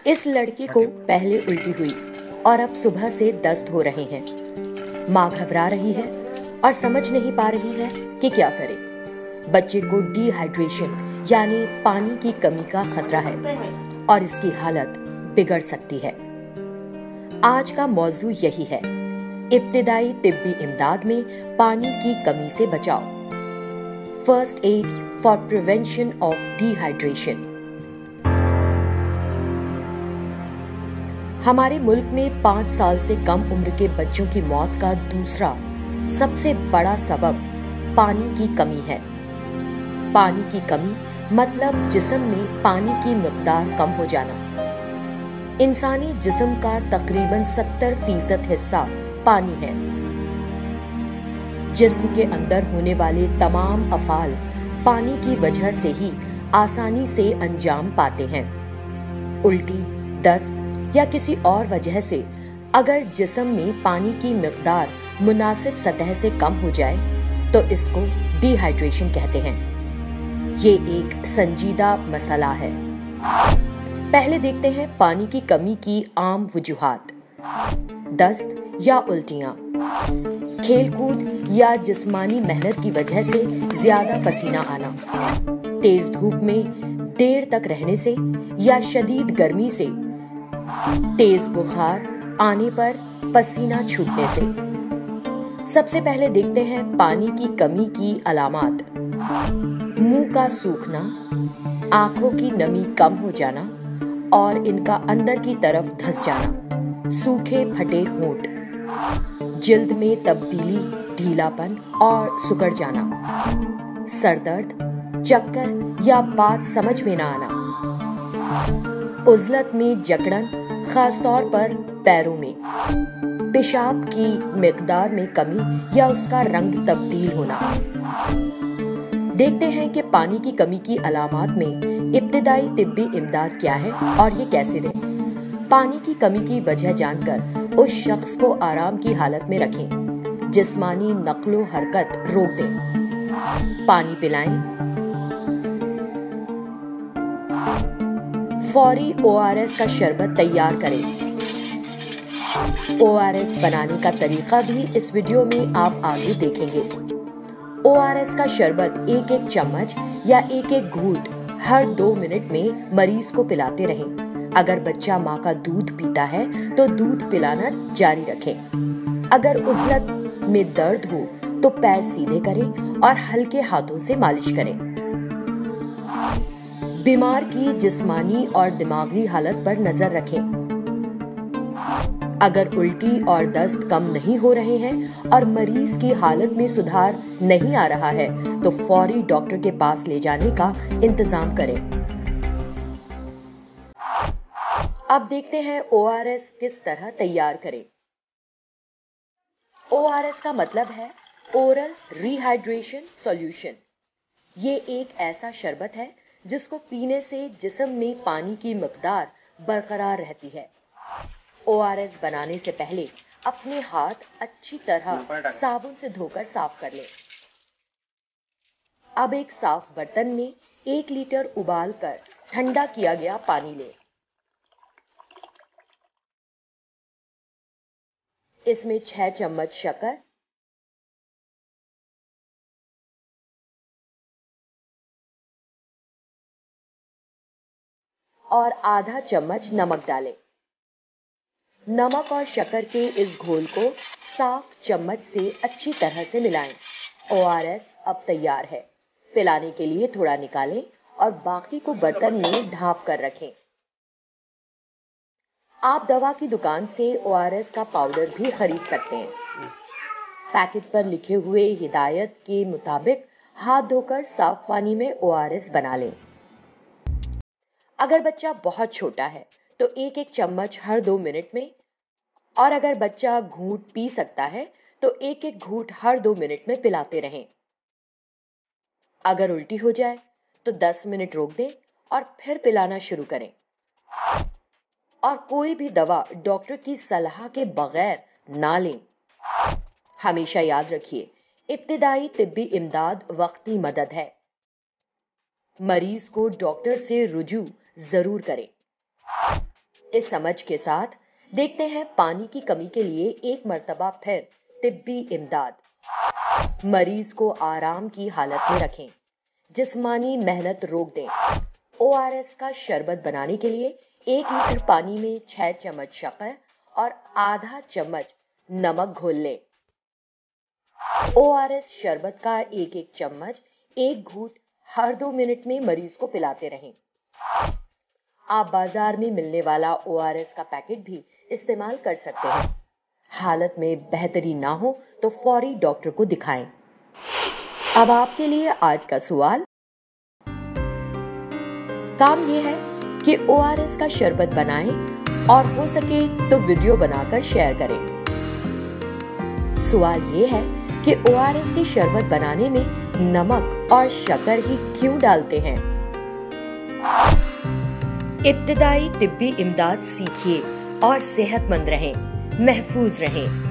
इस लड़के को पहले उल्टी हुई और अब सुबह से दस्त हो रहे हैं। माँ घबरा रही है और समझ नहीं पा रही है कि क्या करे। बच्चे को डिहाइड्रेशन यानी पानी की कमी का खतरा है और इसकी हालत बिगड़ सकती है। आज का मौजू यही है, इब्तिदाई तिब्बी इमदाद में पानी की कमी से बचाव। First aid for prevention of dehydration. हमारे मुल्क में 5 साल से कम उम्र के बच्चों की मौत का दूसरा सबसे बड़ा सबब पानी की कमी है। पानी की कमी मतलब जिस्म में पानी की मिकदार कम हो जाना। इंसानी जिस्म का तकरीबन 70% हिस्सा पानी है। जिस्म के अंदर होने वाले तमाम अफ़ाल पानी की वजह से ही आसानी से अंजाम पाते हैं। उल्टी, दस्त या किसी और वजह से अगर जिस्म में पानी की मिकदार मुनासिब सतह से कम हो जाए तो इसको डिहाइड्रेशन कहते हैं। ये एक संजीदा मसला है। पहले देखते हैं पानी की कमी की आम वजूहात। दस्त या उल्टियाँ, खेलकूद या जिस्मानी मेहनत की वजह से ज्यादा पसीना आना, तेज धूप में देर तक रहने से या शदीद गर्मी से, तेज बुखार आने पर पसीना छूटने से। सबसे पहले देखते हैं पानी की कमी की अलामात। मुंह का सूखना, आंखों की नमी कम हो जाना और इनका अंदर की तरफ धंस जाना, सूखे फटे होंठ, जिल्द में तब्दीली, ढीलापन और सिकुड़ जाना, सरदर्द, चक्कर या बात समझ में ना आना, उज़लत में जकड़न, खासतौर पर पैरों में, पेशाब की मिकदार में कमी या उसका रंग तब्दील होना। देखते हैं कि पानी की कमी की अलामात में इब्तिदाई तिब्बी इमदाद क्या है और ये कैसे दें। पानी की कमी की वजह जानकर उस शख्स को आराम की हालत में रखें, जिस्मानी नक्लो हरकत रोक दें, पानी पिलाएं। फौरी ORS का शरबत तैयार करें। ORS बनाने का तरीका भी इस वीडियो में आप आगे देखेंगे। ORS का शरबत 1-1 चम्मच या 1-1 घूंट हर 2 मिनट में मरीज को पिलाते रहें। अगर बच्चा माँ का दूध पीता है तो दूध पिलाना जारी रखें। अगर उज़लत में दर्द हो तो पैर सीधे करें और हल्के हाथों से मालिश करें। बीमार की जिस्मानी और दिमागी हालत पर नजर रखें। अगर उल्टी और दस्त कम नहीं हो रहे हैं और मरीज की हालत में सुधार नहीं आ रहा है तो फौरी डॉक्टर के पास ले जाने का इंतजाम करें। अब देखते हैं ORS किस तरह तैयार करें। ORS का मतलब है ओरल रिहाइड्रेशन सॉल्यूशन। ये एक ऐसा शरबत है जिसको पीने से जिस्म में पानी की मिकदार बरकरार रहती है। ORS बनाने से पहले अपने हाथ अच्छी तरह साबुन से धोकर साफ कर लें। अब एक साफ बर्तन में 1 लीटर उबाल कर ठंडा किया गया पानी लें। इसमें 6 चम्मच शक्कर, और आधा चम्मच नमक डालें। नमक और शक्कर के इस घोल को साफ चम्मच से अच्छी तरह से मिलाएं। ORS अब तैयार है। पिलाने के लिए थोड़ा निकालें और बाकी को बर्तन में ढांप कर रखें। आप दवा की दुकान से ORS का पाउडर भी खरीद सकते हैं। पैकेट पर लिखे हुए हिदायत के मुताबिक हाथ धोकर साफ पानी में ORS बना लें। अगर बच्चा बहुत छोटा है तो 1-1 चम्मच हर 2 मिनट में, और अगर बच्चा घूंट पी सकता है तो 1-1 घूंट हर 2 मिनट में पिलाते रहें। अगर उल्टी हो जाए तो 10 मिनट रोक दें और फिर पिलाना शुरू करें। और कोई भी दवा डॉक्टर की सलाह के बगैर ना लें। हमेशा याद रखिए, इब्तिदाई तिब्बी इमदाद वक्ती मदद है। मरीज को डॉक्टर से रुजू जरूर करें। इस समझ के साथ देखते हैं पानी की कमी के लिए एक मर्तबा फिर तिब्बी इमदाद। मरीज को आराम की हालत में रखें, जिस्मानी मेहनत रोक दें। ORS का शरबत बनाने के लिए 1 लीटर पानी में 6 चम्मच शक्कर और आधा चम्मच नमक घोल लें। ORS शरबत का एक चम्मच 1 घूंट हर 2 मिनट में मरीज को पिलाते रहें। आप बाजार में मिलने वाला ORS का पैकेट भी इस्तेमाल कर सकते हैं। हालत में बेहतरी ना हो तो फौरी डॉक्टर को दिखाएं। अब आपके लिए आज का सवाल। काम यह है कि ORS का शरबत बनाएं और हो सके तो वीडियो बनाकर शेयर करें। सवाल यह है कि ORS के शरबत बनाने में नमक और शक्कर ही क्यों डालते हैं? इब्तिदाई तिब्बी इमदाद सीखिए और सेहतमंद रहें, महफूज रहें।